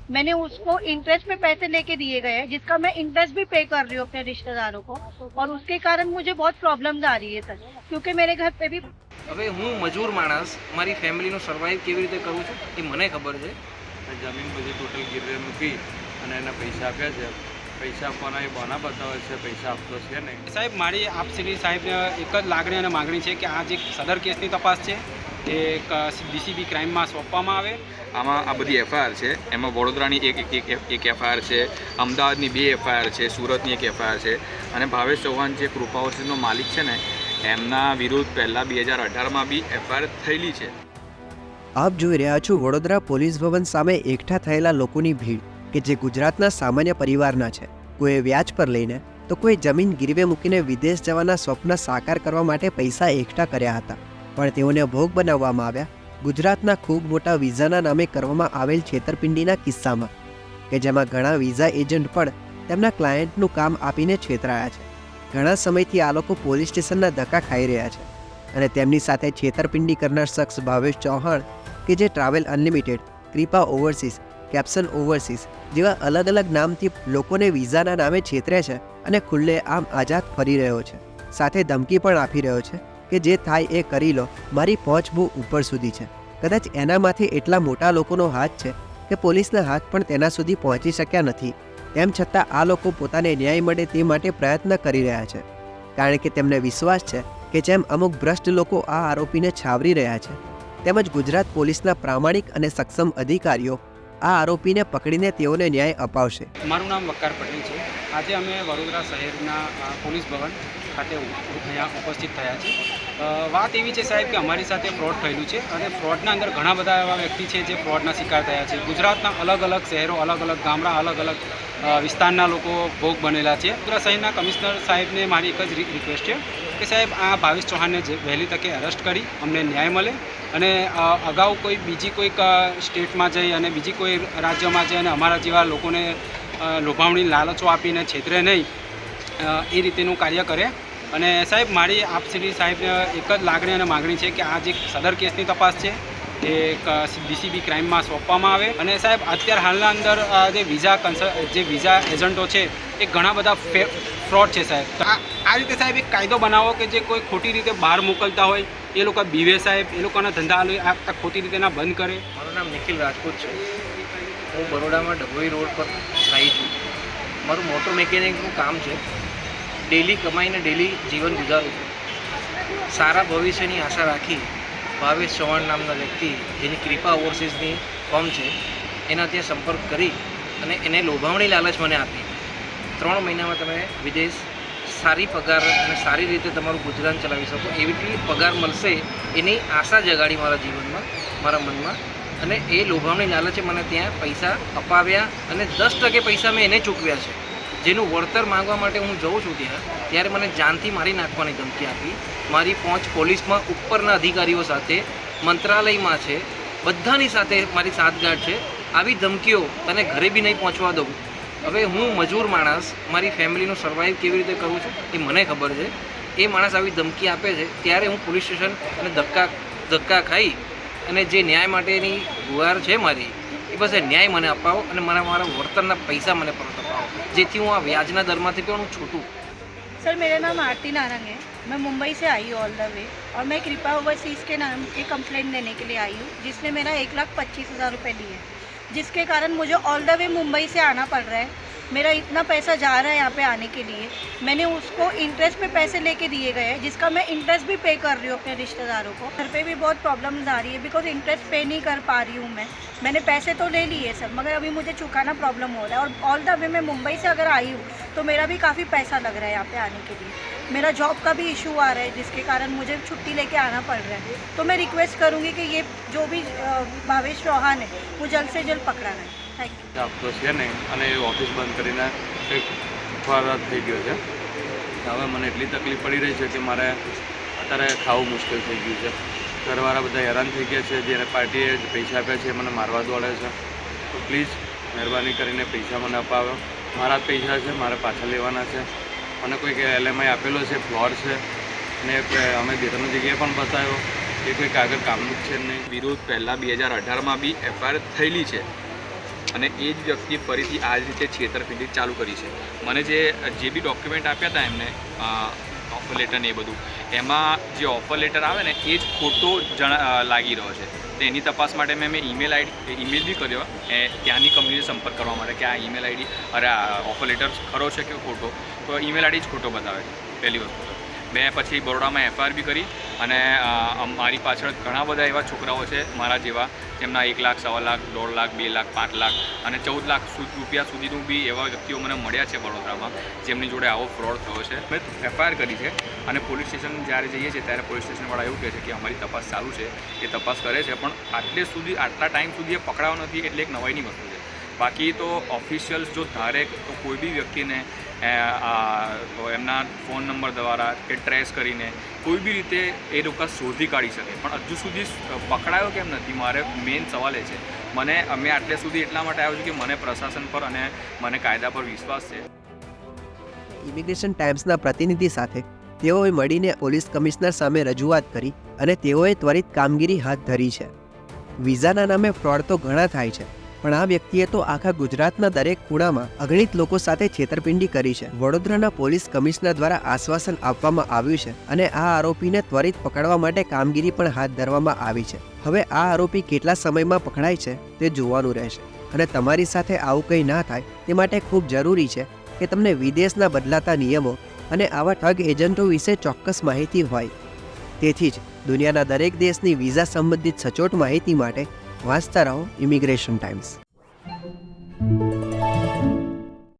मैंने उसको इंटरेस्ट में पैसे लेके दिए गए हैं, जिसका मैं इंटरेस्ट भी पे कर रही हूँ अपने रिश्तेदारों को, और उसके कारण मुझे बहुत प्रॉब्लम्स आ रही है सर, क्योंकि मेरे घर पे भी હવે હું મજૂર માણસ મારી ફેમિલીનું સર્વાઈવ કેવી રીતે કરું છું એ મને ખબર છે. જમીન બધી ટોટલ ગીરવે મૂકી અને એને પૈસા આપ્યા છે. પૈસા આપવાના એ બહાના બતાવે છે, પૈસા આપતો છે નહીં. સાહેબ, મારી આપ શ્રી સાહેબને એક જ લાગણી અને માગણી છે કે આ જે સદર કેસની તપાસ છે એ ડીસીબી ક્રાઇમમાં સોંપવામાં આવે. આમાં આ બધી એફઆઈઆર છે, એમાં વડોદરાની એક એફઆઈઆર છે, અમદાવાદની 2 એફઆઈઆર છે, સુરતની એક એફઆઈઆર છે, અને ભાવેશ ચૌહાણ જે કૃપા હોસ્પિટલનો માલિક છે ને એમના વિરુદ્ધ પહેલાં 2018માં બી એફઆઈઆર થયેલી છે. આપ જોઈ રહ્યા છો વડોદરા પોલીસ ભવન સામે એકઠા થયેલા લોકોની ભીડ કે જે ગુજરાતના સામાન્ય પરિવારના છે. કોઈએ વ્યાજ પર લઈને તો કોઈ જમીન ગીરવે મૂકીને વિદેશ જવાના સ્વપ્ન સાકાર કરવા માટે પૈસા એકઠા કર્યા હતા, પણ તેઓને ભોગ બનાવવામાં આવ્યા ગુજરાતના ખૂબ મોટા વિઝાના નામે કરવામાં આવેલ છેતરપિંડીના કિસ્સામાં, કે જેમાં ઘણા વિઝા એજન્ટ પણ તેમના ક્લાયન્ટનું કામ આપીને છેતરાયા છે. ઘણા સમયથી આ લોકો પોલીસ સ્ટેશનના ધક્કા ખાઈ રહ્યા છે, અને તેમની સાથે છેતરપિંડી કરનાર શખ્સ ભાવેશ ચૌહાણ કે જે ટ્રાવેલ અનલિમિટેડ, કૃપા ઓવરસીઝ, કેપ્સન ઓવરસીઝ જેવા અલગ અલગ નામથી લોકોને વિઝાના નામે છેતરે છે અને ખુલ્લે આમ આઝાદ ફરી રહ્યો છે. સાથે ધમકી પણ આપી રહ્યો છે કે જે થાય એ કરી લો, મારી પહોંચ બહુ ઉપર સુધી છે. કદાચ એનામાંથી એટલા મોટા લોકોનો હાથ છે કે પોલીસના હાથ પણ તેના સુધી પહોંચી શક્યા નથી. તેમ છતાં આ લોકો પોતાને ન્યાય મળે તે માટે પ્રયત્ન કરી રહ્યા છે, કારણ કે તેમને વિશ્વાસ છે કે જેમ અમુક ભ્રષ્ટ લોકો આ આરોપીને છાવરી રહ્યા છે, તેમજ ગુજરાત પોલીસના પ્રામાણિક અને સક્ષમ અધિકારીઓ આ આરોપીને પકડીને તેઓને ન્યાય અપાવશે. મારું નામ વકાર પટેલ છે. આજે અમે વડોદરા શહેરના પોલીસ ભવન ખાતે અહીંયા ઉપસ્થિત થયા છીએ. વાત એવી છે સાહેબ કે અમારી સાથે ફ્રોડ થયેલું છે, અને ફ્રોડના અંદર ઘણા બધા એવા વ્યક્તિ છે જે ફ્રોડના શિકાર થયા છે. ગુજરાતના અલગ અલગ શહેરો, અલગ અલગ ગામડા, અલગ અલગ વિસ્તારના લોકો ભોગ બનેલા છે. વડોદરા શહેરના કમિશનર સાહેબને મારી એક જ રિક્વેસ્ટ છે કે સાહેબ આ ભાવેશ ચૌહાણને વહેલી તકે અરેસ્ટ કરી અમને ન્યાય મળે, અને અગાઉ કોઈ બીજી કોઈક સ્ટેટમાં જઈ અને બીજી કોઈ રાજ્યમાં જઈ અને અમારા જેવા લોકોને લોભામણી લાલચો આપીને છેતરે નહીં, એ રીતેનું કાર્ય કરે. અને સાહેબ, મારી આપ શ્રી સાહેબને એક જ લાગણી અને માગણી છે કે આ જે સદર કેસની તપાસ છે એ ડીસીબી ક્રાઇમમાં સોંપવામાં આવે. અને સાહેબ, અત્યારે હાલના અંદર જે વિઝા એજન્ટો છે એ ઘણા બધા ફ્રોડ છે સાહેબ. આ રીતે સાહેબ એક કાયદો બનાવો કે જે કોઈ ખોટી રીતે બહાર મોકલતા હોય એ લોકો બીવે સાહેબ, એ લોકોના ધંધા ખોટી રીતે ના બંધ કરે. મારું નામ નિખિલ રાજપૂત છે. હું બરોડામાં ડભોઈ રોડ પર સ્થાયી છું. મારું મોટર મિકેનિકનું કામ છે. ડેલી કમાઈને ડેલી જીવન ગુજારું છું. સારા ભવિષ્યની આશા રાખી ભાવેશ ચૌહાણ નામના વ્યક્તિ, જેની કૃપા ઓવરસીઝની ફર્મ છે, એના ત્યાં સંપર્ક કરી અને એને લોભામણી લાલચ મને આપી 3 મહિનામાં તમે વિદેશ સારી પગાર અને સારી રીતે તમારું ગુજરાન ચલાવી શકો એવી પગાર મળશે એની આશા જગાડી મારા જીવનમાં, મારા મનમાં. અને એ લોભામણી લાલચે મને ત્યાં પૈસા અપાવ્યા, અને 10% પૈસા મેં એને ચૂકવ્યા છે. જેનું વળતર માંગવા માટે હું જઉં છું ત્યારે મને જાનથી મારી નાખવાની ધમકી આપી. મારી પહોંચ પોલીસમાં ઉપરના અધિકારીઓ સાથે, મંત્રાલયમાં છે, બધાની સાથે મારી સાંઠગાંઠ છે. આવી ધમકીઓ તને ઘરે બી નહીં પહોંચવા દઉં. હવે હું મજૂર માણસ મારી ફેમિલીનું સર્વાઈવ કેવી રીતે કરું છું એ મને ખબર છે. એ માણસ આવી ધમકી આપે છે ત્યારે હું પોલીસ સ્ટેશન અને ધક્કા ખાઈ અને જે ન્યાય માટેની ગુહાર છે મારી, એ બસ ન્યાય મને અપાવો અને મારા વળતરના પૈસા મને પરત અપાવો, જેથી હું આ વ્યાજના દરમાંથી પણ હું છૂટું. सर मेरा नाम आरती नारंग है। मैं मुंबई से आई हूँ ऑल द वे, और मैं कृपा ओवरसीज़ के नाम की कंप्लेंट देने के लिए आई हूँ, जिसने मेरा 1,25,000 रुपये लिए, जिसके कारण मुझे ऑल द वे मुंबई से आना पड़ रहा है। मेरा इतना पैसा जा रहा है यहाँ पे आने के लिए। मैंने उसको इंटरेस्ट पे पैसे लेके दिए गए हैं, जिसका मैं इंटरेस्ट भी पे कर रही हूँ अपने रिश्तेदारों को। घर पे भी बहुत प्रॉब्लम्स आ रही है, बिकॉज इंटरेस्ट पे नहीं कर पा रही हूँ मैंने पैसे तो ले लिए सब, मगर अभी मुझे चुकाना प्रॉब्लम हो रहा है। और ऑल द वे मैं मुंबई से अगर आई हूँ तो मेरा भी काफ़ी पैसा लग रहा है यहाँ पे आने के लिए। मेरा जॉब का भी इशू आ रहा है, जिसके कारण मुझे छुट्टी लेके आना पड़ रहा है। तो मैं रिक्वेस्ट करूँगी कि ये जो भी भावेश चौहान है वो जल्द से जल्द पकड़ा गया। Thank you. આપતો છે નહીં, અને એ ઓફિસ બંધ કરીને કંઈક ફરાર થઈ ગયો છે. હવે મને એટલી તકલીફ પડી રહી છે કે મારે અત્યારે ખાવું મુશ્કેલ થઈ ગયું છે. ઘરવાળા બધા હેરાન થઈ ગયા છે. જેને પાર્ટીએ પૈસા આપ્યા છે મને મારવા દોડે છે. તો પ્લીઝ મહેરબાની કરીને પૈસા મને અપાવો. મારા જ પૈસા છે, મારે પાછા લેવાના છે. મને કોઈક LMI આપેલો છે, ફ્લોર છે, અને અમે 2-3 જગ્યાએ પણ બતાવ્યો, એ કોઈ કાગળ કામનું જ છે નહીં. વિરુદ્ધ પહેલાં 2018માં બી એફઆઈઆર થયેલી છે. અને એ જ વ્યક્તિ ફરીથી આ જ રીતે છેતરપિંડી ચાલુ કરી છે. મને જે બી ડોક્યુમેન્ટ આપ્યા હતા એમને ઓફર લેટર ને એ બધું, એમાં જે ઓફર લેટર આવે ને એ જ ખોટો લાગી રહ્યો છે. તો એની તપાસ માટે મેં ઈમેલ બી કર્યો ત્યાંની કંપનીને સંપર્ક કરવા માટે કે આ ઈમેલ આઈડી આ ઓફર લેટર ખરો છે કે ખોટો, તો ઈમેલ આઈડી જ ખોટો બતાવે છે. પહેલી વસ્તુ તો મેં પછી બરોડામાં FIR બી કરી અને મારી પાછળ ઘણા બધા એવા છોકરાઓ છે મારા જેવા જેમના 1 લાખ, 1.25 લાખ, 1.5 લાખ, 2 લાખ, 5 લાખ અને 14 લાખ રૂપિયા સુધીનું બી એવા વ્યક્તિઓ મને મળ્યા છે વડોદરામાં જેમની જોડે આવો ફ્રોડ થયો છે. મેં FIR કરી છે અને પોલીસ સ્ટેશન જ્યારે જઈએ છીએ ત્યારે પોલીસ સ્ટેશનવાળા એવું કહે છે કે અમારી તપાસ ચાલુ છે, એ તપાસ કરે છે, પણ આટલા ટાઈમ સુધી એ પકડાયો નથી એટલે એક નવાઈની વસ્તુ છે. બાકી તો ઓફિશિયલ્સ જો ધારે તો કોઈ બી વ્યક્તિને એમના ફોન નંબર દ્વારા કે ટ્રેસ કરીને કોઈ બી રીતે એ લોકો શોધી કાઢી શકે, પણ હજુ સુધી પકડાયો કેમ નથી? મારે મેઇન સવાલ એ છે. અમે આટલે સુધી એટલા માટે આવ્યો છું કે મને પ્રશાસન પર અને મને કાયદા પર વિશ્વાસ છે. ઇમિગ્રેશન ટાઈમ્સના પ્રતિનિધિ સાથે તેઓએ મળીને પોલીસ કમિશનર સામે રજૂઆત કરી અને તેઓએ ત્વરિત કામગીરી હાથ ધરી છે. વિઝાના નામે ફ્રોડ તો ઘણા થાય છે, પણ આ વ્યક્તિએ તો આખા ગુજરાતના દરેક ખૂણામાં અગણિત લોકો સાથે છેતરપિંડી કરી છે. વડોદરાના પોલીસ કમિશનર દ્વારા આશ્વાસન આપવામાં આવ્યું છે અને આ આરોપીને ત્વરિત પકડવા માટે કામગીરી પણ હાથ ધરવામાં આવી છે. હવે આ આરોપી કેટલા સમયમાં પકડાય છે તે જોવાનું રહેશે અને તમારી સાથે આવું કંઈ ના થાય તે માટે ખૂબ જરૂરી છે કે તમને વિદેશના બદલાતા નિયમો અને આવા ઠગ એજન્ટો વિશે ચોક્કસ માહિતી હોય. તેથી જ દુનિયાના દરેક દેશની વિઝા સંબંધિત સચોટ માહિતી માટે વાંચતા રહો ઇમિગ્રેશન ટાઈમ્સ.